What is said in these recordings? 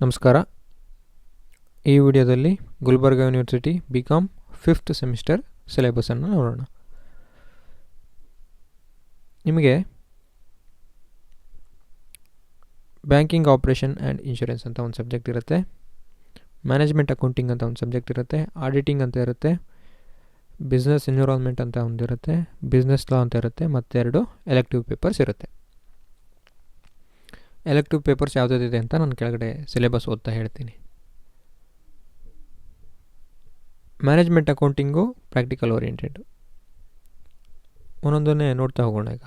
ನಮಸ್ಕಾರ. ಈ ವಿಡಿಯೋದಲ್ಲಿ Gulbarga university BCom 5th semester ಸಿಲೆಬಸನ್ನು ನೋಡೋಣ. ನಿಮಗೆ ಬ್ಯಾಂಕಿಂಗ್ ಆಪರೇಷನ್ ಆ್ಯಂಡ್ ಇನ್ಶೂರೆನ್ಸ್ ಅಂತ ಒಂದು ಸಬ್ಜೆಕ್ಟ್ ಇರುತ್ತೆ, ಮ್ಯಾನೇಜ್ಮೆಂಟ್ ಅಕೌಂಟಿಂಗ್ ಅಂತ ಒಂದು ಸಬ್ಜೆಕ್ಟ್ ಇರುತ್ತೆ, ಆಡಿಟಿಂಗ್ ಅಂತ ಇರುತ್ತೆ, ಬಿಸ್ನೆಸ್ ಎನ್ವಿರಾನ್ಮೆಂಟ್ ಅಂತ ಒಂದಿರುತ್ತೆ, ಬಿಸ್ನೆಸ್ ಲಾ ಅಂತ ಇರುತ್ತೆ, ಮತ್ತೆರಡು ಎಲೆಕ್ಟಿವ್ ಪೇಪರ್ಸ್ ಇರುತ್ತೆ. ಎಲೆಕ್ಟಿವ್ ಪೇಪರ್ಸ್ ಯಾವುದಿದೆ ಅಂತ ನಾನು ಕೆಳಗಡೆ ಸಿಲೆಬಸ್ ಓದ್ತಾ ಹೇಳ್ತೀನಿ. Management accounting practical oriented. ಒಂದೊಂದನ್ನೇ ನೋಡ್ತಾ ಹೋಗೋಣ. ಈಗ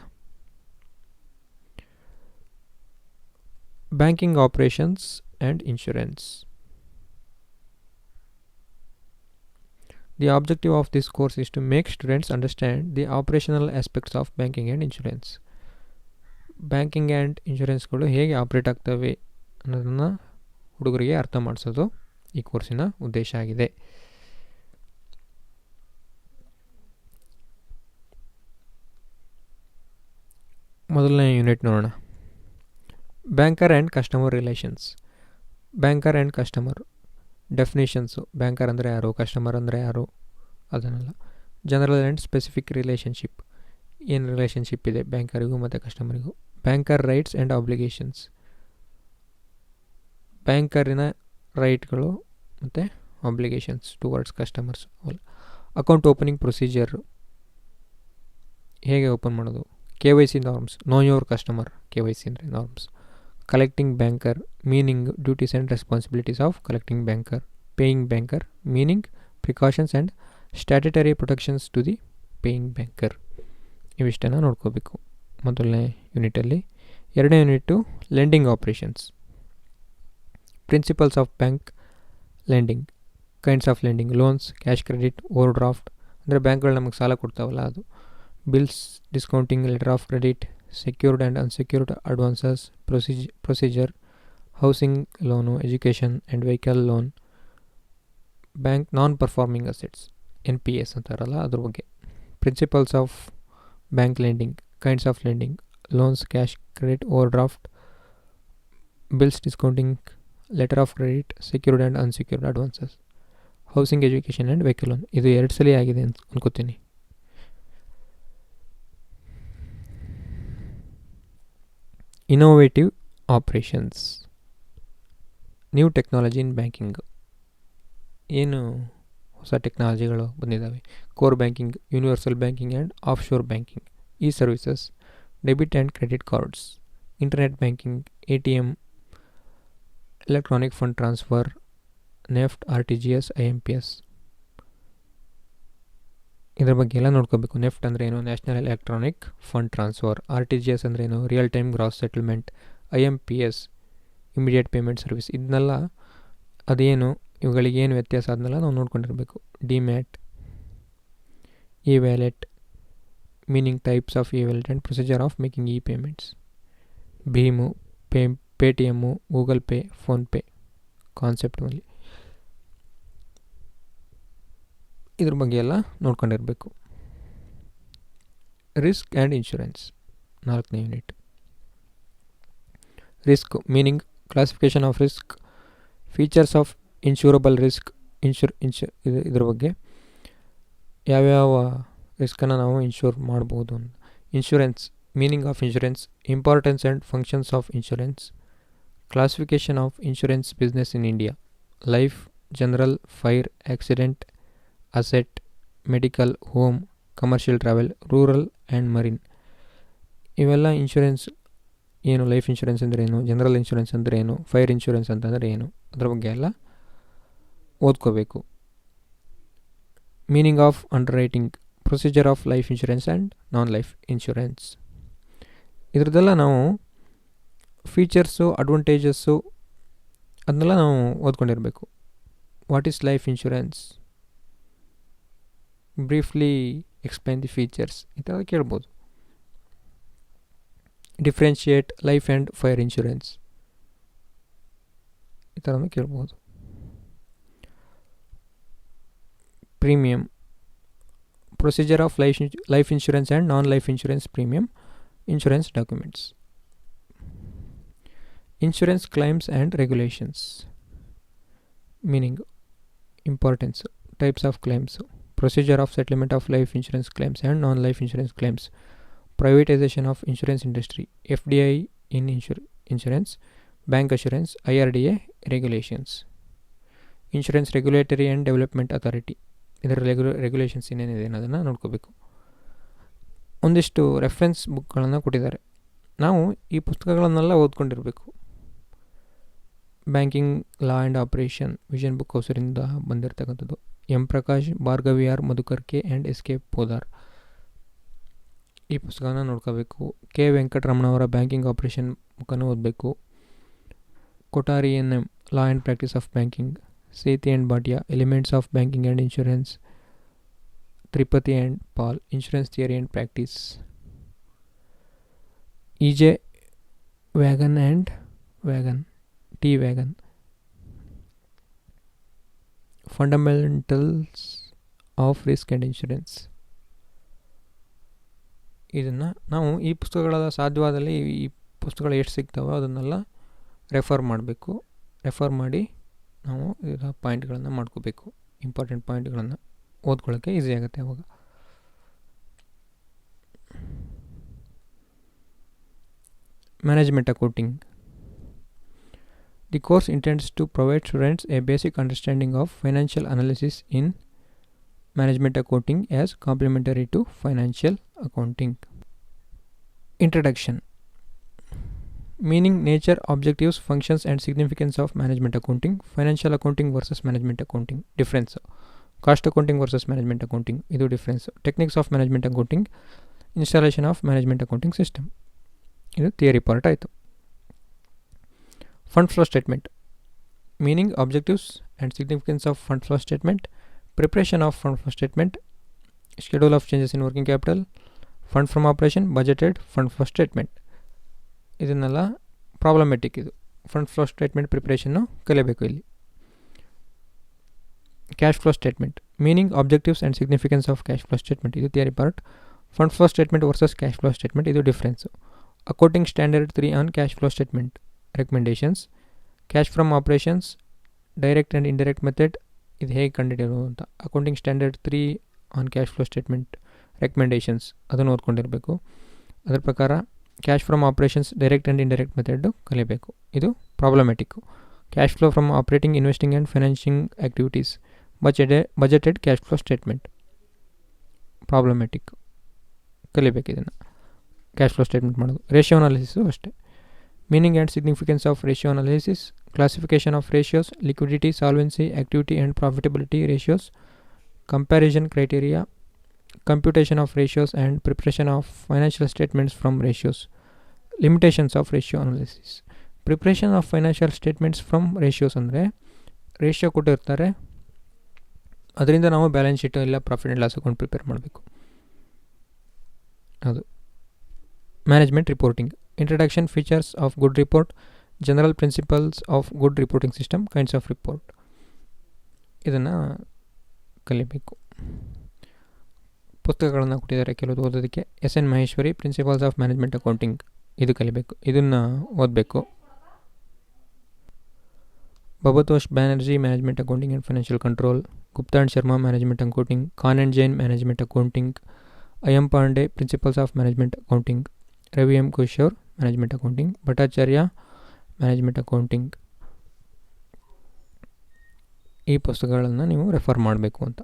banking operations and insurance. The objective of this course is to make students understand the operational aspects of banking and insurance. Banking and ಇನ್ಶೂರೆನ್ಸ್ಗಳು ಹೇಗೆ ಆಪ್ರೇಟ್ ಆಗ್ತವೆ ಅನ್ನೋದನ್ನು ಹುಡುಗರಿಗೆ ಅರ್ಥ ಮಾಡಿಸೋದು ಈ ಕೋರ್ಸಿನ ಉದ್ದೇಶ ಆಗಿದೆ. ಮೊದಲನೇ ಯೂನಿಟ್ ನೋಡೋಣ. Banker and customer relations. Banker and customer definitions. Banker ಅಂದರೆ ಯಾರು, ಕಸ್ಟಮರ್ ಅಂದರೆ ಯಾರು, ಅದನ್ನೆಲ್ಲ. General and specific relationship. ಏನು ರಿಲೇಷನ್ಶಿಪ್ ಇದೆ ಬ್ಯಾಂಕರಿಗೂ ಮತ್ತು ಕಸ್ಟಮರಿಗೂ. Banker rights and obligations. ಬ್ಯಾಂಕರಿನ ರೈಟ್ಗಳು ಮತ್ತು obligations towards customers. Account opening procedure, ಹೇಗೆ ಓಪನ್ ಮಾಡೋದು. KYC norms, know your customer. KYC ಅಂದರೆ norms. Collecting banker meaning, duties and responsibilities of collecting banker. Paying banker meaning, precautions and statutory protections to the paying banker. ಇವಿಷ್ಟನ್ನು ನೋಡ್ಕೋಬೇಕು ಮೊದಲನೇ ಯೂನಿಟಲ್ಲಿ. ಎರಡನೇ unit lending operations. Principles of bank lending, kinds of lending, loans, cash credit, overdraft ಅಂದರೆ ಬ್ಯಾಂಕ್ಗಳು ನಮಗೆ ಸಾಲ ಕೊಡ್ತಾವಲ್ಲ ಅದು. Bills, discounting, letter of credit, secured and unsecured advances, procedure, housing loan, education and vehicle loan, bank non performing assets NPS ಅಂತಾರಲ್ಲ ಅದ್ರ ಬಗ್ಗೆ. Principles of bank lending, kinds of lending, loans, cash credit, overdraft, bills, discounting, letter of credit, secured and unsecured advances, housing, education and vehicle loan. ಇದು 2 ಸಲ ಆಗಿದೆ ಅಂತ ಅನ್ಕೋತೀನಿ. Innovative operations, new technology in banking. ಏನು ಹೊಸ ಟೆಕ್ನಾಲಜಿಗಳು ಬಂದಿದ್ದಾವೆ. Core banking, universal banking and offshore banking, e services, debit and credit cards, internet banking, ATM, electronic fund transfer, NEFT, RTGS, IMPS. ಇದ್ರ ಬಗ್ಗೆ ಎಲ್ಲ ನೋಡ್ಕೋಬೇಕು. ನೆಫ್ಟ್ ಅಂದರೆ ಏನು, national electronic fund transfer. RTGS ಅಂದರೆ ಏನು, real time gross settlement. IMPS immediate payment service. ಇದನ್ನೆಲ್ಲ ಅದೇನು, ಇವುಗಳಿಗೆ ಏನು ವ್ಯತ್ಯಾಸ ಅದನ್ನೆಲ್ಲ ನಾವು ನೋಡ್ಕೊಂಡಿರಬೇಕು. Demat, e-wallet meaning, types of e-wallet and procedure of making e-payments. ಭೀಮು, ಪೇಟಿಎಮ್ಮು, ಗೂಗಲ್ ಪೇ, ಫೋನ್ಪೇ ಕಾನ್ಸೆಪ್ಟ್ನಲ್ಲಿ. ಇದ್ರ ಬಗ್ಗೆ ಎಲ್ಲ ನೋಡ್ಕೊಂಡಿರಬೇಕು. ರಿಸ್ಕ್ ಆ್ಯಂಡ್ ಇನ್ಶೂರೆನ್ಸ್, 4ನೇ unit. Risk meaning, classification of risk, features of insurable risk. ಇದ್ರ ಬಗ್ಗೆ ಯಾವ್ಯಾವ ರಿಸ್ಕನ್ನು ನಾವು ಇನ್ಶೂರ್ ಮಾಡ್ಬೋದು. Insurance meaning of insurance, importance and functions of insurance, classification of insurance business in India, life, general, fire, accident, asset, medical, home, commercial travel, rural and marine. ಇವೆಲ್ಲ insurance ಏನು, life insurance ಅಂದರೆ ಏನು, general insurance ಅಂದರೆ ಏನು, fire insurance ಅಂತಂದರೆ ಏನು, ಅದ್ರ ಬಗ್ಗೆ ಎಲ್ಲ ಓದ್ಕೋಬೇಕು. Meaning of underwriting, procedure of life insurance and non life insurance. ಇದ್ರದ್ದೆಲ್ಲ ನಾವು ಫೀಚರ್ಸು, ಅಡ್ವಾಂಟೇಜಸ್ಸು ಅದನ್ನೆಲ್ಲ ನಾವು ಓದ್ಕೊಂಡಿರಬೇಕು. What is life insurance, briefly explain the features, ಈ ಥರ ಕೇಳ್ಬೋದು. Differentiate life and fire insurance, ಈ ಥರನೂ ಕೇಳ್ಬೋದು. Premium, procedure of life insurance and non life insurance premium insurance documents. Insurance claims and regulations. Meaning, importance, types of claims, procedure of settlement of life insurance claims and non-life insurance claims, privatization of insurance industry, FDI in insurance, bank assurance, IRDA regulations. Insurance regulatory and development authority, ಇದರ regulations ಏನೇನಿದೆ ಅನ್ನೋದನ್ನು ನೋಡ್ಕೋಬೇಕು. ಒಂದಿಷ್ಟು references ಬುಕ್ಗಳನ್ನು ಕೊಟ್ಟಿದ್ದಾರೆ. ನಾವು ಈ ಪುಸ್ತಕಗಳನ್ನೆಲ್ಲ ಓದ್ಕೊಂಡಿರಬೇಕು. Banking law and operation, vision book ಹೌಸರಿಂದ ಬಂದಿರತಕ್ಕಂಥದ್ದು. M Prakash, Bhargavi R, Madhukar K and S K Podar, ಈ ಪುಸ್ತಕನ ನೋಡ್ಕೋಬೇಕು. ಕೆ ವೆಂಕಟರಮಣವರ ಬ್ಯಾಂಕಿಂಗ್ ಆಪರೇಷನ್ ಬುಕ್ಕನ್ನು ಓದಬೇಕು. Kothari N M, law and practice of banking. Sethi and Bhatia, elements of banking and insurance. Tripathi and Pal, insurance theory and practice. E J. Vaughan and Vaughan, T Vaughan, fundamentals of risk and insurance. ಇದನ್ನು ನಾವು ಈ ಪುಸ್ತಕಗಳ ಸಾಧ್ಯವಾದಲ್ಲಿ ಈ ಪುಸ್ತಕಗಳು ಎಷ್ಟು ಸಿಗ್ತಾವೋ ಅದನ್ನೆಲ್ಲ ರೆಫರ್ ಮಾಡಬೇಕು. ರೆಫರ್ ಮಾಡಿ ನಾವು ಇದರ ಪಾಯಿಂಟ್ಗಳನ್ನು ಮಾಡ್ಕೋಬೇಕು. ಇಂಪಾರ್ಟೆಂಟ್ ಪಾಯಿಂಟ್ಗಳನ್ನು ಓದ್ಕೊಳ್ಳೋಕ್ಕೆ ಈಸಿ ಆಗುತ್ತೆ ಅವಾಗ. Management accounting. The course intends to provide students a basic understanding of financial analysis in management accounting as complementary to financial accounting. Introduction. Meaning, nature, objectives, functions and significance of management accounting. Financial accounting versus management accounting. Difference. Cost accounting versus management accounting. Idu difference. Techniques of management accounting. Installation of management accounting system. Idu theory part aitu. Fund flow statement. Meaning, objectives and significance of fund flow statement. Preparation of fund flow statement. Schedule of changes in working capital. Fund from operation. Budgeted fund flow statement. ಇದನ್ನೆಲ್ಲ problematic. ಇದು fund flow statement ಪ್ರಿಪ್ರೇಷನ್ನು ಕಲಿಯಬೇಕು ಇಲ್ಲಿ. Cash flow statement. Meaning, objectives and significance of cash flow statement. ಇದು theory part. Fund flow statement versus cash flow statement, ಇದು difference. Accounting standard 3 on cash flow statement recommendations. Cash from operations, direct and indirect method, ಇದು ಹೇಗೆ ಕಂಡುಹಿಡಿಯೋದು ಅಂತ. Accounting standard 3 on cash flow statement recommendations, ಅದನ್ನು ಓದ್ಕೊಂಡಿರಬೇಕು. ಅದರ ಪ್ರಕಾರ cash from operations, direct and indirect method ಕಲಿಯಬೇಕು. ಇದು problematic. Cash flow from operating, investing and financing activities. Budgeted cash flow statement problematic, ಕಲಿಬೇಕು ಇದನ್ನು. ಕ್ಯಾಶ್ ಫ್ಲೋ ಸ್ಟೇಟ್ಮೆಂಟ್ ಮಾಡೋದು. Ratio analysis ಅಷ್ಟೇ. Meaning and significance of ratio analysis. Classification of ratios, liquidity, solvency, activity and profitability ratios, comparison criteria, computation of ratios and preparation of financial statements from ratios. Limitations of ratio analysis. Preparation of financial statements from ratios ಅಂದರೆ ratio ಕೊಟ್ಟಿರ್ತಾರೆ, ಅದರಿಂದ ನಾವು balance sheet ಇಲ್ಲ profit and loss account prepare ಮಾಡಬೇಕು. ಅದು management reporting. Introduction, features of good report, general principles of good reporting system, kinds of report, ಇದನ್ನು ಕಲಿಬೇಕು. ಪುಸ್ತಕಗಳನ್ನು ಕೊಟ್ಟಿದ್ದಾರೆ ಕೆಲವು ಓದೋದಕ್ಕೆ. S N Maheshwari, principles of management accounting, ಇದು ಕಲಿಬೇಕು, ಇದನ್ನು ಓದಬೇಕು. Bhabatosh Banerjee, management accounting and financial control. Gupta and Sharma, management accounting. Khan and Jain, management accounting. I M. Pandey, principles of management accounting. Ravi M. Kishore, management accounting. Bhattacharya, management accounting. ಈ ಪುಸ್ತಕಗಳನ್ನು ನೀವು ರೆಫರ್ ಮಾಡಬೇಕು ಅಂತ.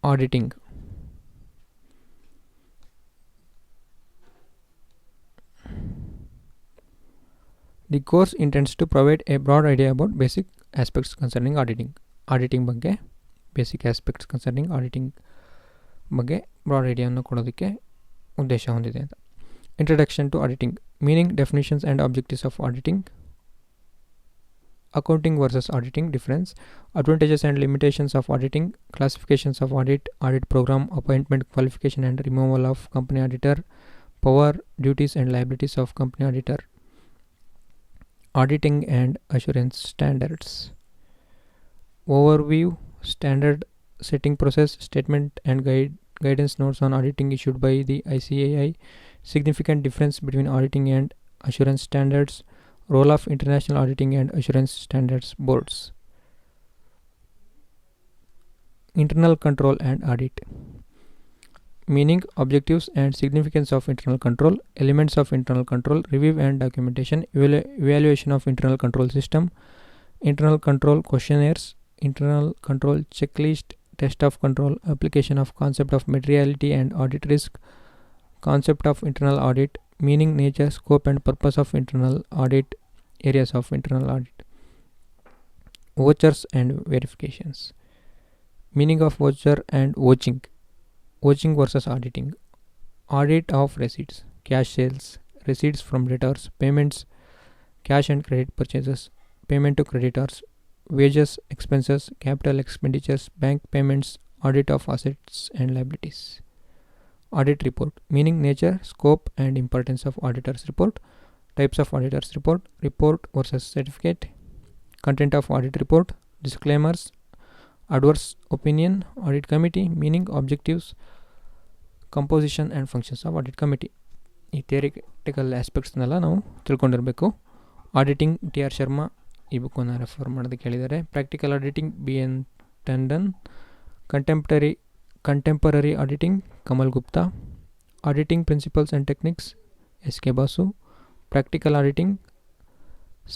Auditing. The course intends to provide a broad idea about basic aspects concerning auditing. Auditing ಬಗ್ಗೆ basic aspects concerning auditing ಬಗ್ಗೆ broad ಐಡಿಯಾವನ್ನು ಕೊಡೋದಕ್ಕೆ ಉದ್ದೇಶ ಹೊಂದಿದೆ ಅಂತ. Introduction to auditing. Meaning, definitions and objectives of auditing. Accounting versus auditing difference. Advantages and limitations of auditing. Classifications of audit. Audit program. Appointment, qualification and removal of company auditor. Power, duties and liabilities of company auditor. Auditing and assurance standards. Overview. Standard setting process, statement and guidance notes on auditing issued by the ICAI, significant difference between auditing and assurance standards, role of international auditing and assurance standards boards. Internal control and audit. Meaning, objectives and significance of internal control, elements of internal control, review and documentation, evaluation of internal control system, internal control questionnaires, internal control checklist, test of control, application of concept of materiality and audit risk, concept of internal audit, meaning, nature, scope and purpose of internal audit, areas of internal audit. Vouchers and verifications. Meaning of voucher and vouching. Vouching versus auditing. Audit of receipts, cash sales, receipts from debtors, payments, cash and credit purchases, payment to creditors, wages, expenses, capital expenditures, bank payments, audit of assets and liabilities. Audit report. Meaning, nature, scope and importance of auditor's report, types of auditor's report, report versus certificate, content of audit report, disclaimers, adverse opinion, audit committee, meaning, objectives, composition and functions of audit committee. ಈ theoretical ಆಸ್ಪೆಕ್ಟ್ಸ್ನೆಲ್ಲ ನಾವು ತಿಳ್ಕೊಂಡಿರಬೇಕು. Auditing TR Sharma ಈ ಬುಕ್ಕನ್ನು refer ಮಾಡೋದಕ್ಕೆ ಹೇಳಿದ್ದಾರೆ. Practical auditing BN Tandon, contemporary auditing Kamal Gupta, auditing principles and techniques SK Basu, practical auditing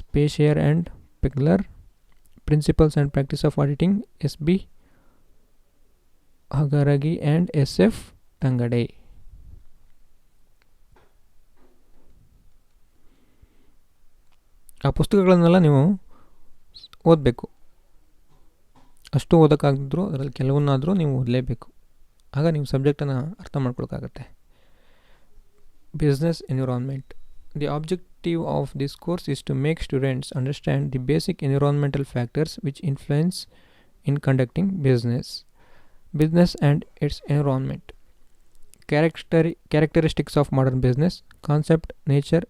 Spicer and Pegler, principles and practice of auditing SB Hagargi and SF Tangade. ಆ ಪುಸ್ತಕಗಳನ್ನೆಲ್ಲ ನೀವು ಓದಬೇಕು. ಅಷ್ಟು ಓದೋಕ್ಕಾಗಿದ್ರು ಅದರಲ್ಲಿ ಕೆಲವನ್ನಾದರೂ ನೀವು ಓದಲೇಬೇಕು. ಆಗ ನೀವು ಸಬ್ಜೆಕ್ಟನ್ನು ಅರ್ಥ ಮಾಡ್ಕೊಳಕ್ಕಾಗತ್ತೆ. Business environment. The objective of this course is to make students understand the basic environmental factors which influence in conducting business and its environment. Characteristics of modern business, concept, nature,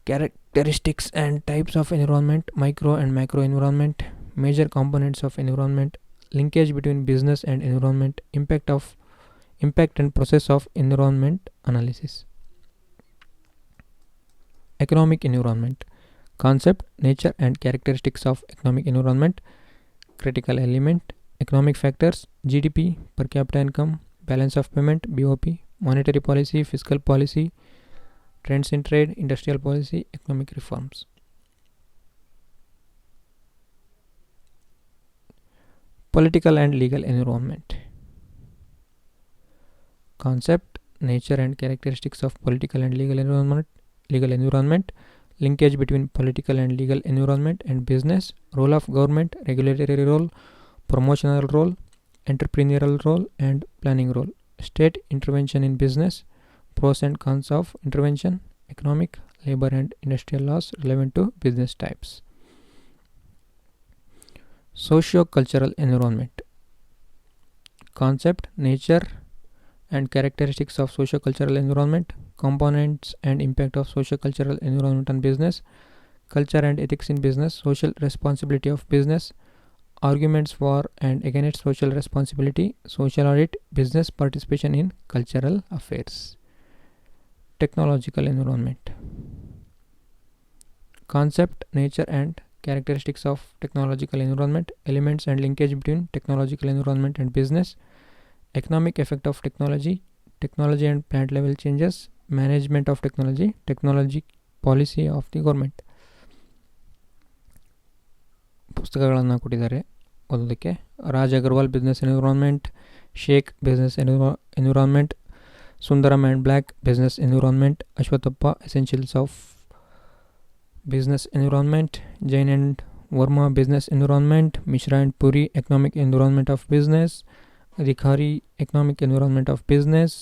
characteristics and types of environment, micro and macro environment, major components of environment, linkage between business and environment, impact and process of environment analysis. Economic environment, concept, nature and characteristics of economic environment, critical element, economic factors, GDP, per capita income, balance of payment, BOP, monetary policy, fiscal policy, trends in trade, industrial policy, economic reforms. Political and legal environment, concept, nature and characteristics of political and legal environment, linkage between political and legal environment and business, role of government, regulatory role, promotional role, entrepreneurial role and planning role, state intervention in business, pros and cons of intervention, economic, labor and industrial laws relevant to business types. Socio-cultural environment, concept, nature and characteristics of socio-cultural environment, components and impact of socio-cultural environment on business, culture and ethics in business, social responsibility of business, arguments for and against social responsibility, social audit, business participation in cultural affairs. Technological environment, concept, nature and characteristics of technological environment, elements and linkage between technological environment and business, economic effect of technology and plant level changes, management of technology policy of the government. ಪುಸ್ತಕಗಳನ್ನು ಕೊಟ್ಟಿದ್ದಾರೆ ಓದೋದಕ್ಕೆ. Raj Agarwal business environment, Sheikh business environment, Sundaram and Black business environment, Aswathappa essentials of business environment, Jain and Verma business environment, Mishra and Puri economic environment of business, Adhikari economic environment of business,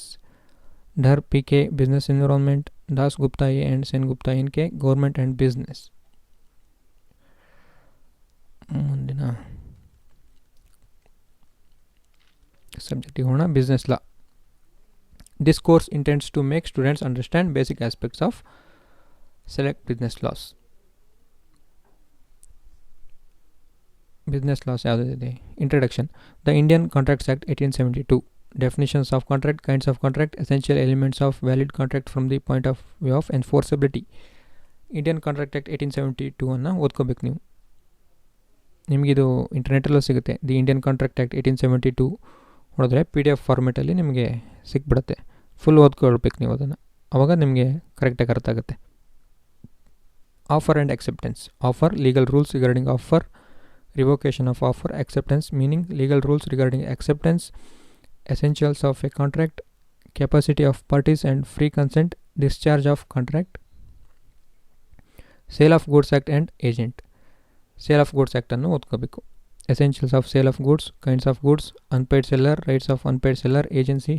Dhar PK business environment, Das Gupta A and Sen Gupta NK government and business. ಮುಂದಿನ ಸಬ್ಜೆಕ್ಟಿಗೆ ಹೋಗೋಣ. Business law. This course intends to make students understand basic aspects of select business laws. Business laws ಯಾವುದಿದೆ. Introduction. The Indian contracts act 1872. Definitions of contract, kinds of contract, essential elements of valid contract from the point of view of enforceability. Indian contract act 1872 ಅನ್ನು ಓದ್ಕೋಬೇಕು ನೀವು. ನಿಮಗಿದು ಇಂಟರ್ನೆಟಲ್ಲೂ ಸಿಗುತ್ತೆ. The Indian contract act 1872 ನೋಡಿದ್ರೆ PDF ಫಾರ್ಮೆಟಲ್ಲಿ ನಿಮಗೆ ಸಿಕ್ಬಿಡುತ್ತೆ. Full ಓದ್ಕೊಳ್ಬೇಕು ನೀವು ಅದನ್ನು, ಆವಾಗ ನಿಮಗೆ ಕರೆಕ್ಟಾಗಿ ಅರ್ಥ ಆಗುತ್ತೆ. Offer and acceptance. Offer, legal rules regarding offer, revocation of offer, acceptance meaning legal rules regarding acceptance, essentials of a contract, capacity of parties and free consent, discharge of contract. Sale of goods act and agent. Sale of goods ಆ್ಯಕ್ಟನ್ನು ಓದ್ಕೋಬೇಕು. Essentials of sale of goods, kinds of goods, unpaid seller, rights of unpaid seller, agency,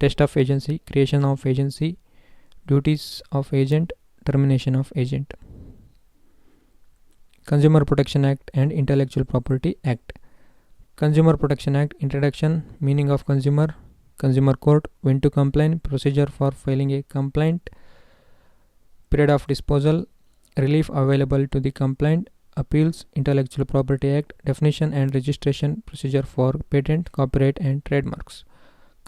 test of agency, creation of agency, duties of agent, termination of agent. Consumer protection act and intellectual property act. Consumer protection act. Introduction, meaning of consumer, consumer court, when to complain, procedure for filing a complaint, period of disposal, relief available to the complaint, appeals, intellectual property act, definition and registration procedure for patent, copyright and trademarks.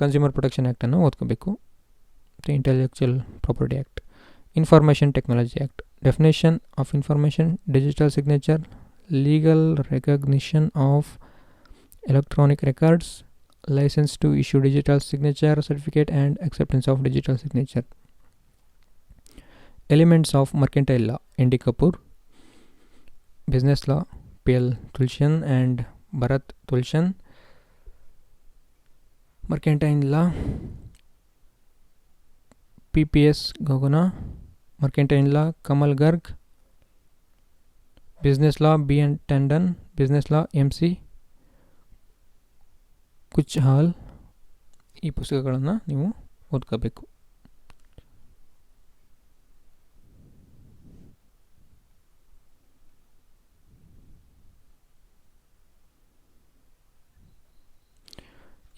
Consumer protection act ಅನ್ನು ಓದ್ಕೋಬೇಕು. The intellectual property act. Information technology act. Definition of information, digital signature, legal recognition of electronic records, license to issue digital signature certificate and acceptance of digital signature. Elements of mercantile law. N.D. Kapoor. Business law. P.L. Tulshan and Bharat Tulshan. Mercantile law. P.P.S. Gogona. Mercantile law. Kamal Garg. Business law. B.N. Tandon. Business law. M.C. ಕುಚ್ಹಾಲ್. ಈ ಪುಸ್ತಕಗಳನ್ನು ನೀವು ಓದ್ಕೋಬೇಕು.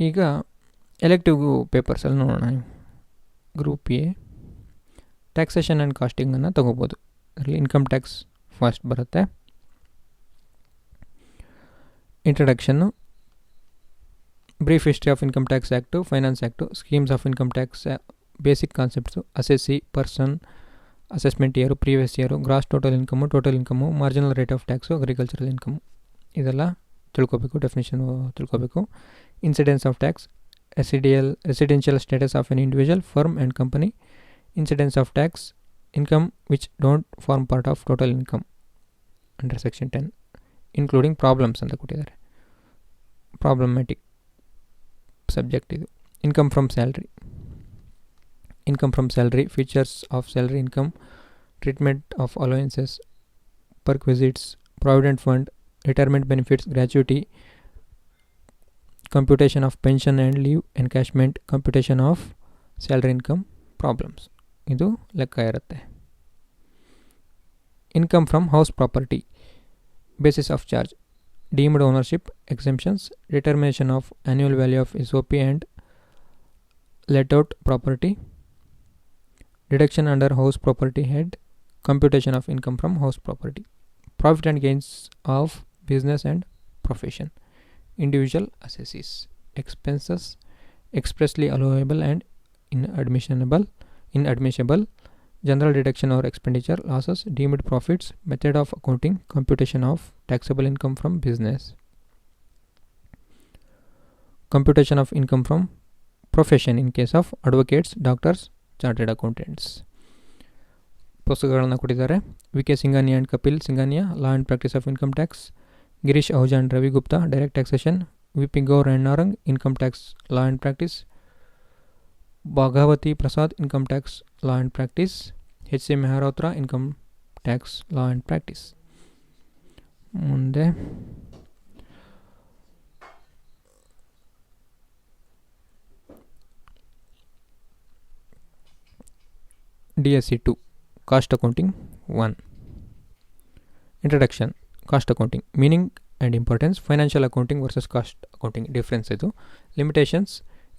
ಈಗ elective ಪೇಪರ್ಸಲ್ಲಿ ನೋಡೋಣ. Group A taxation and ಕಾಸ್ಟಿಂಗನ್ನು ತೊಗೋಬೋದು. ಅದರಲ್ಲಿ income tax first ಬರುತ್ತೆ. Introduction, brief history of income tax act, finance act, schemes of income tax, basic concepts, assessee, person, assessment year, previous year, gross total income, marginal rate of tax, agricultural income, ಇದೆಲ್ಲ ತಿಳ್ಕೊಬೇಕು. Definition ತಿಳ್ಕೊಬೇಕು. Incidence of tax, residential status of an individual, firm and company, incidence of tax, income which don't form part of total income under section 10, including problems ಅಂತ ಕೊಟ್ಟಿದ್ದಾರೆ. Problematic subject ಇದು. Income from salary, features of salary income, treatment of allowances, perquisites, provident fund, retirement benefits, gratuity, computation of pension and leave encashment, computation of salary income, problems. ಇದು ಲೆಕ್ಕ ಇರುತ್ತೆ. Income from house property, basis of charge, deemed ownership, exemptions, determination of annual value of SOP and let out property, deduction under house property head, computation of income from house property, profit and gains of business and profession, individual assessees, expenses expressly allowable and inadmissible, general deduction or expenditure, losses, deemed profits, method of accounting, computation of taxable income from business, computation of income from profession in case of advocates, doctors, chartered accountants. ಪುಸ್ತಕಗಳನ್ನು ಕೊಟ್ಟಿದ್ದಾರೆ. V K Singhania and Kapil Singhania, law and practice of income tax, Girish Ahuja and Ravi Gupta, direct taxation, V P. Gaur and Narang, income tax law and practice, Bhagavati Prasad, income tax law and practice, H.C. Mehrotra, income tax law and practice. ಮುಂದೆ DSC 2 cost accounting 1. Introduction, cost accounting, meaning and importance, financial accounting versus cost accounting difference ಇದು, limitations,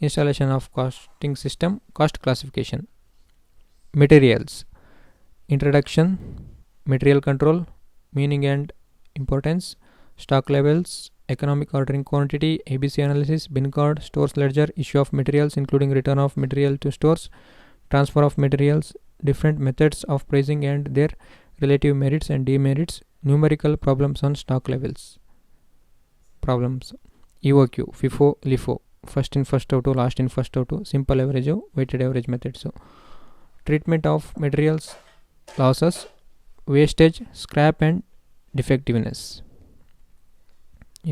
installation of costing system, cost classification, materials, introduction, material control, meaning and importance, stock levels, economic ordering quantity, ABC analysis, bin card, stores ledger, issue of materials including return of material to stores, transfer of materials, different methods of pricing and their relative merits and demerits, numerical problems on stock levels. Problems: EOQ, FIFO, LIFO, first in first out, last in first out, simple average, weighted average methods. Treatment of materials losses, wastage, scrap and defectiveness.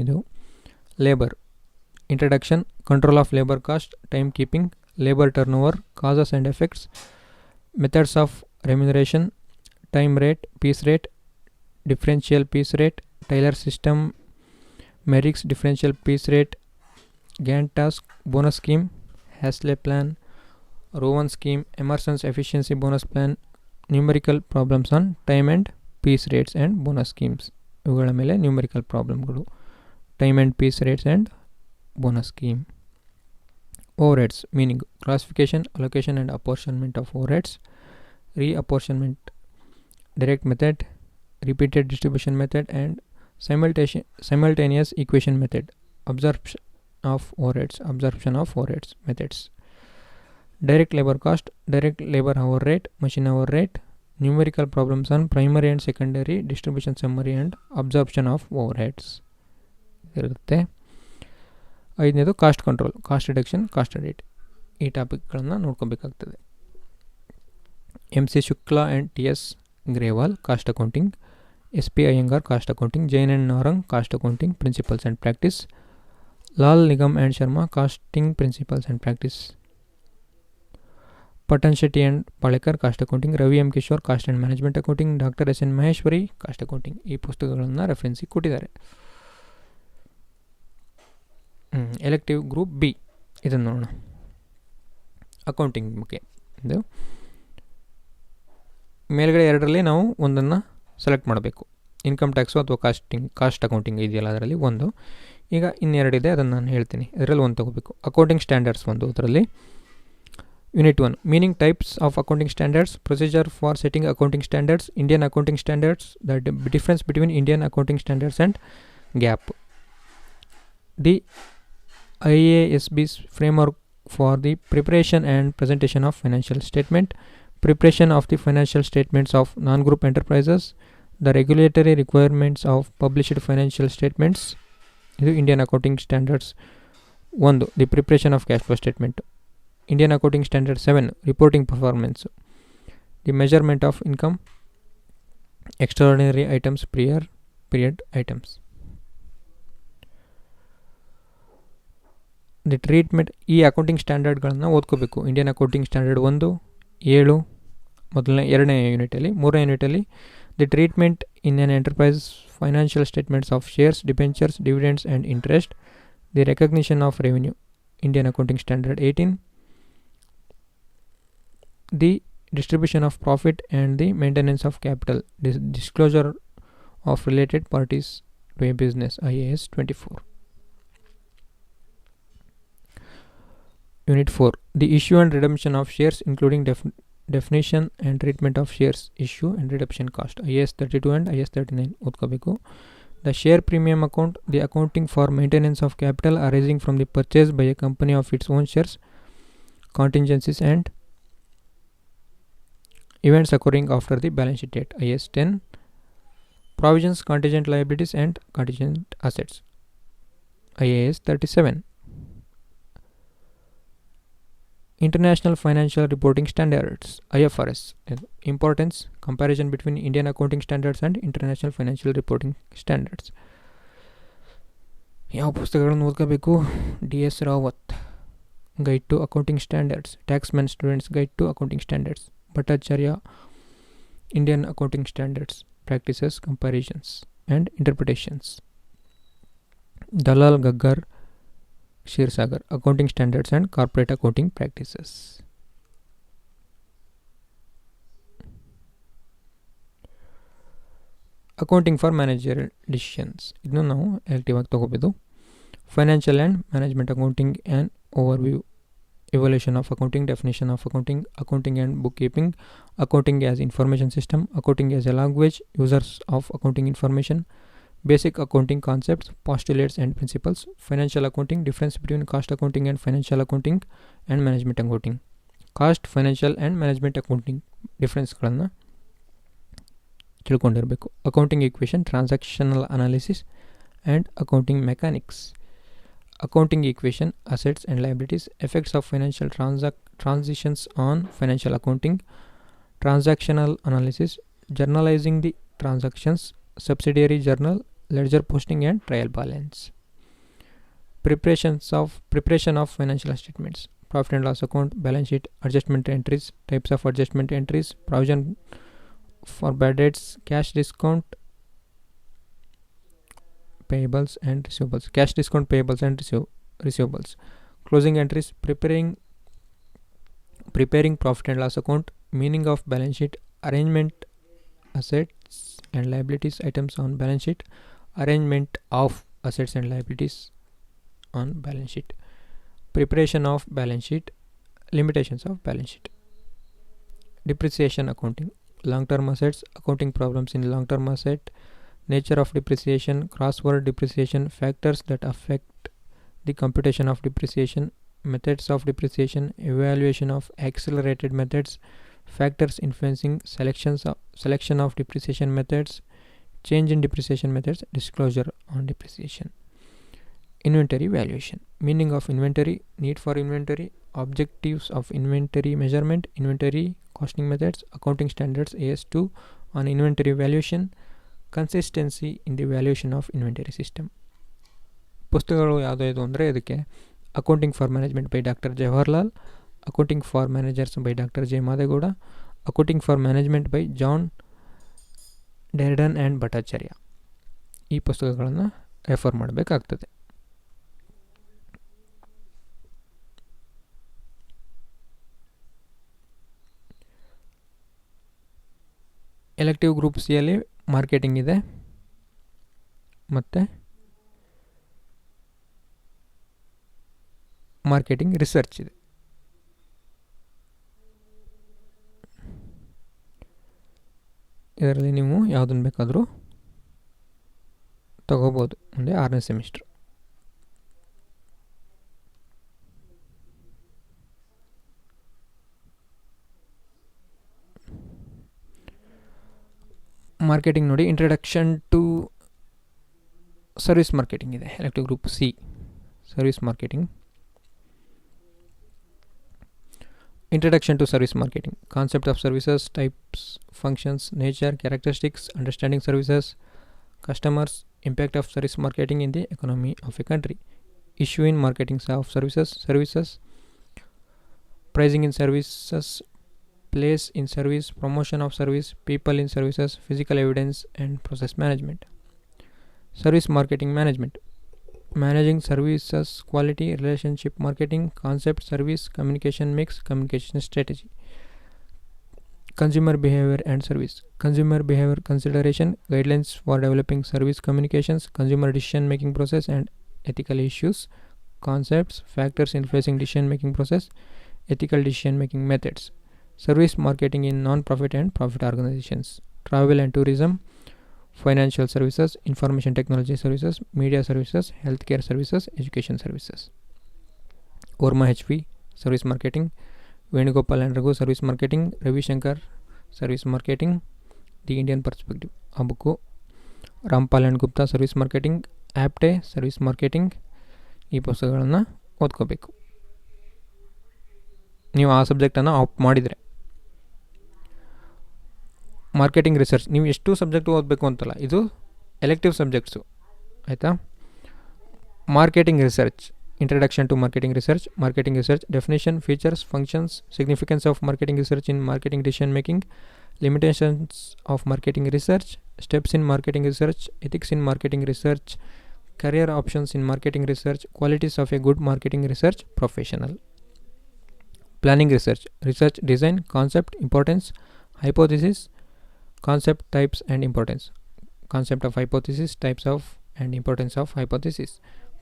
ಇದು labour introduction, control of labour cost, time keeping, labour turnover, causes and effects, methods of remuneration, time rate, piece rate, differential piece rate, Taylor system, Merrick's differential piece rate, Gantt task, bonus scheme, ಹ್ಯಾಸ್ಲೆ plan, Rowan scheme, Emerson's efficiency bonus plan, numerical problems on time and piece rates and bonus schemes. ಇವುಗಳ ಮೇಲೆ numerical ಪ್ರಾಬ್ಲಮ್ಗಳು, time and piece rates and bonus scheme. Overheads meaning: classification, allocation and apportionment of overheads, reapportionment, direct method, repeated distribution method and simultaneous equation method, absorption of overheads methods. Direct labor cost, direct labor hour rate, machine hour rate, numerical problems on primary and secondary distribution summary and absorption of overheads ಇರುತ್ತೆ. ಐದನೇದು cost control, cost reduction, cost audit. ಈ ಟಾಪಿಕ್ಗಳನ್ನು ನೋಡ್ಕೋಬೇಕಾಗ್ತದೆ. MC Shukla and TS Grewal, cost accounting, SP Iyengar, cost accounting, Jain and Narang, cost accounting principles and practice, Lal Nigam and Sharma, costing principles and practice, Pattan Shetty and Palekar, cost accounting, Ravi M Kishore, cost and management accounting, doctor SN Maheshwari, cost accounting. ಈ ಪುಸ್ತಕಗಳನ್ನು ರೆಫರೆನ್ಸಿಗೆ ಕೊಟ್ಟಿದ್ದಾರೆ. Elective group B, ಇದನ್ನು ನೋಡೋಣ. Accounting ಬಗ್ಗೆ ಇದು ಮೇಲ್ಗಡೆ ಎರಡರಲ್ಲಿ ನಾವು ಒಂದನ್ನು ಸೆಲೆಕ್ಟ್ ಮಾಡಬೇಕು. ಇನ್ಕಮ್ ಟ್ಯಾಕ್ಸು ಅಥವಾ ಕಾಸ್ಟ್ ಅಕೌಂಟಿಂಗ್ ಇದೆಯಲ್ಲ, ಅದರಲ್ಲಿ ಒಂದು. ಈಗ ಇನ್ನೆರಡಿದೆ, ಅದನ್ನು ನಾನು ಹೇಳ್ತೀನಿ. ಅದರಲ್ಲಿ ಒಂದು ತೊಗೋಬೇಕು. ಅಕೌಂಟಿಂಗ್ ಸ್ಟ್ಯಾಂಡರ್ಡ್ಸ್ ಒಂದು, ಅದರಲ್ಲಿ unit 1 meaning, types of accounting standards, procedure for setting accounting standards, Indian accounting standards, the difference between Indian accounting standards and gap, the IASB's framework for the preparation and presentation of financial statement, preparation of the financial statements of non-group enterprises, the regulatory requirements of published financial statements. ಇದು Indian accounting standards 1, the preparation of cash flow statement. Indian accounting standard 7, reporting performance, the measurement of income, extraordinary items, period items. The treatment, ಈ accounting ಸ್ಟ್ಯಾಂಡರ್ಡ್ಗಳನ್ನು ಓದ್ಕೋಬೇಕು. Indian accounting standard 1, 7 ಎರಡನೇ ಯೂನಿಟಲ್ಲಿ. ಮೂರನೇ ಯೂನಿಟಲ್ಲಿ the treatment in an enterprise financial statements of shares, debentures, dividends and interest, the recognition of revenue. Indian accounting standard 18, the distribution of profit and the maintenance of capital, disclosure of related parties to a business, IAS 24. Unit 4, the issue and redemption of shares including definition and treatment of shares, issue and redemption cost, IAS 32 and IAS 39 ಓದ್ಕೋಬೇಕು. The share premium account, the accounting for maintenance of capital arising from the purchase by a company of its own shares, contingencies and events occurring after the balance sheet date, IAS 10. Provisions, contingent liabilities and contingent assets, IAS 37. International Financial Reporting Standards, IFRS. Importance, comparison between Indian accounting standards and international financial reporting standards. ಯಾವ ಪುಸ್ತಕಗಳನ್ನು ಓದ್ಕೋಬೇಕು? DS Rawat, guide to accounting standards, Taxmann students guide to accounting standards, Bhattacharya, Indian accounting standards, practices, comparisons and interpretations, Dalal Gaggar, Kshirsagar, accounting standards and corporate accounting practices. Accounting for managerial decisions, ಇದನ್ನು ನಾವು elective ಆಗಿ ತೊಗೋಬೋದು. Financial and management accounting and overview, evaluation of accounting, definition of accounting and bookkeeping, accounting as information system, accounting as a language, users of accounting information, Basic accounting concepts, postulates and principles. Financial accounting, difference between cost accounting and financial accounting and management accounting. Cost, financial and management accounting ಡಿಫ್ರೆನ್ಸ್ಗಳನ್ನು ತಿಳ್ಕೊಂಡಿರಬೇಕು. Accounting equation, transactional analysis and accounting mechanics. Accounting equation, assets and liabilities, effects of financial transitions on financial accounting, transactional analysis, journalising the transactions, subsidiary journal, ledger posting and trial balance. Preparation of financial statements, profit and loss account, balance sheet, adjustment entries, types of adjustment entries, provision for bad debts, cash discount, payables and receivables, cash discount, payables and receivables, closing entries, preparing profit and loss account, meaning of balance sheet, arrangement assets and liabilities items on balance sheet, arrangement of assets and liabilities on balance sheet, preparation of balance sheet, limitations of balance sheet. Depreciation accounting, long-term assets, accounting problems in long-term asset, nature of depreciation, cross-word depreciation, factors that affect the computation of depreciation, methods of depreciation, evaluation of accelerated methods, factors influencing selection of depreciation methods, change in depreciation methods, disclosure on depreciation. Inventory valuation, meaning of inventory, need for inventory, objectives of inventory measurement, inventory costing methods, accounting standards AS2 on inventory valuation, consistency in the valuation of inventory system. ಪುಸ್ತಕಗಳು ಯಾವುದಾವುದು ಅಂದರೆ ಇದಕ್ಕೆ accounting for management by doctor Jawaharlal, accounting for managers by doctor J Madegowda, accounting for management by John Dearden and Bhattacharya. ಈ ಪುಸ್ತಕಗಳನ್ನು refer ಮಾಡಬೇಕಾಗ್ತದೆ. Elective group ಸಿಯಲ್ಲಿ marketing ಇದೆ ಮತ್ತು ಮಾರ್ಕೆಟಿಂಗ್ ರಿಸರ್ಚ್ ಇದೆ. ಇದರಲ್ಲಿ ನೀವು ಯಾವುದನ್ನು ಬೇಕಾದರೂ ತಗೋಬೋದು ಮುಂದೆ 6ನೇ ಸೆಮಿಸ್ಟ್ರ್. ಮಾರ್ಕೆಟಿಂಗ್ ನೋಡಿ, ಇಂಟ್ರಡಕ್ಷನ್ ಟು ಸರ್ವಿಸ್ ಮಾರ್ಕೆಟಿಂಗ್ ಇದೆ elective group C. Service marketing, Introduction to service marketing, concept of services, types, functions, nature, characteristics, understanding services, customers, impact of service marketing in the economy of a country, issue in marketing of services, pricing in services, place in service, promotion of service, people in services, physical evidence and process management. Service marketing management, managing services quality, relationship marketing, concept, service, communication mix, communication strategy. Consumer behavior and service, consumer behavior consideration, guidelines for developing service communications, consumer decision making process and ethical issues, concepts, factors influencing decision making process, ethical decision making methods. Service marketing in non-profit and profit organizations, travel and tourism, financial services, information technology services, media services, healthcare services, education services. Orma HV, service marketing, Venugopal and Raghu, service marketing, Ravi Shankar, service marketing, the Indian perspective, Abuko, Rampal and Gupta, service marketing, Apte, service marketing. ಈ ಪುಸ್ತಕಗಳನ್ನು ಓದ್ಕೋಬೇಕು. ನೀವು ಆ ಸಬ್ಜೆಕ್ಟನ್ನು opt ಮಾಡಿದರೆ. Marketing research, ನೀವು ಎಷ್ಟು subject ಓದಬೇಕು ಅಂತಲ್ಲ, ಇದು ಎಲೆಕ್ಟಿವ್ ಸಬ್ಜೆಕ್ಟ್ಸು, ಆಯಿತಾ. Marketing research, introduction to marketing research, definition, features, functions, significance of marketing research in marketing decision making, limitations of marketing research, steps in marketing research, ethics in marketing research, career options in marketing research, qualities of a good marketing research professional. Planning research, research design, concept, importance, hypothesis, concept, types and importance, concept of hypothesis, types of and importance of hypothesis.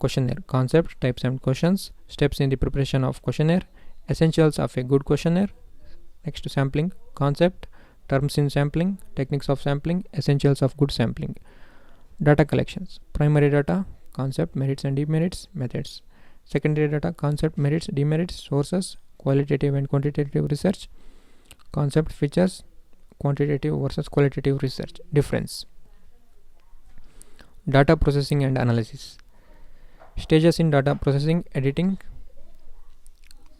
Questionnaire, concept, types and questions, steps in the preparation of questionnaire, essentials of a good questionnaire. Next, sampling, concept, terms in sampling, techniques of sampling, essentials of good sampling. Data collections. Primary data, concept, merits and demerits, methods. Secondary data, concept, merits, demerits, sources, qualitative and quantitative research, concept, features, quantitative versus qualitative research, difference. Data processing and analysis. Stages in data processing: editing,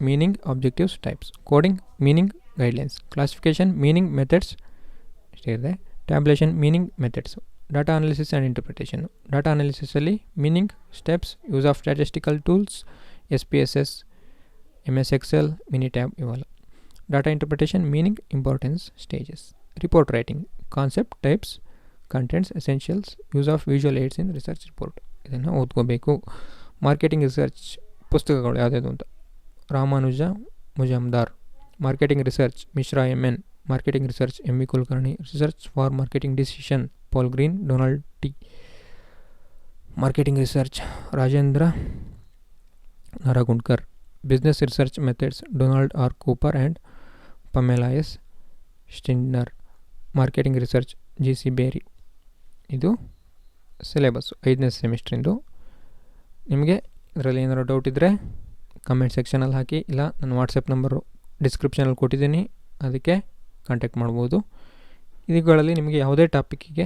meaning, objectives, types, coding, meaning, guidelines, classification, meaning, methods, tabulation, meaning, methods, data analysis and interpretation. Data analysis ಅಲ್ಲಿ meaning, steps, use of statistical tools, SPSS, MS Excel, Minitab ಇವೆಲ್ಲ. Data interpretation, meaning, importance, stages. Report writing, concept, types, contents, essentials, use of visual aids in research report. ಇದನ್ನು ಓದ್ಕೋಬೇಕು. Marketing research ಪುಸ್ತಕಗಳು ಯಾವುದ್ಯಾವುದು ಅಂತ: Ramanuja Majumdar. Marketing research Mishra MN. Marketing research MV Kulkarni. Research for marketing decision Paul Green, Donald T. Marketing research Rajendra Nargundkar. Business research methods Donald R Cooper and Pamela S Schindler. Marketing research GC Beri. ಇದು syllabus 5ನೇ ಸೆಮಿಸ್ಟ್ರಿಂದು. ನಿಮಗೆ ಇದರಲ್ಲಿ ಏನಾದ್ರು doubt ಇದ್ದರೆ comment ಸೆಕ್ಷನಲ್ಲಿ ಹಾಕಿ, ಇಲ್ಲ ನನ್ನ WhatsApp number ಡಿಸ್ಕ್ರಿಪ್ಷನಲ್ಲಿ ಕೊಟ್ಟಿದ್ದೀನಿ, ಅದಕ್ಕೆ ಕಾಂಟ್ಯಾಕ್ಟ್ ಮಾಡ್ಬೋದು. ಇವುಗಳಲ್ಲಿ ನಿಮಗೆ ಯಾವುದೇ ಟಾಪಿಕ್ಕಿಗೆ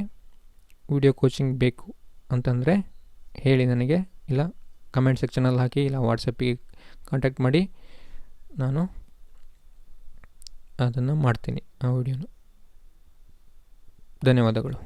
ವಿಡಿಯೋ ಕೋಚಿಂಗ್ ಬೇಕು ಅಂತಂದರೆ ಹೇಳಿ ನನಗೆ, ಇಲ್ಲ ಕಮೆಂಟ್ ಸೆಕ್ಷನಲ್ಲಿ ಹಾಕಿ, ಇಲ್ಲ ವಾಟ್ಸಪ್ಪಿಗೆ ಕಾಂಟ್ಯಾಕ್ಟ್ ಮಾಡಿ, ನಾನು ಅದನ್ನು ಮಾಡ್ತೀನಿ ಆ ವಿಡಿಯೋನ. ಧನ್ಯವಾದಗಳು.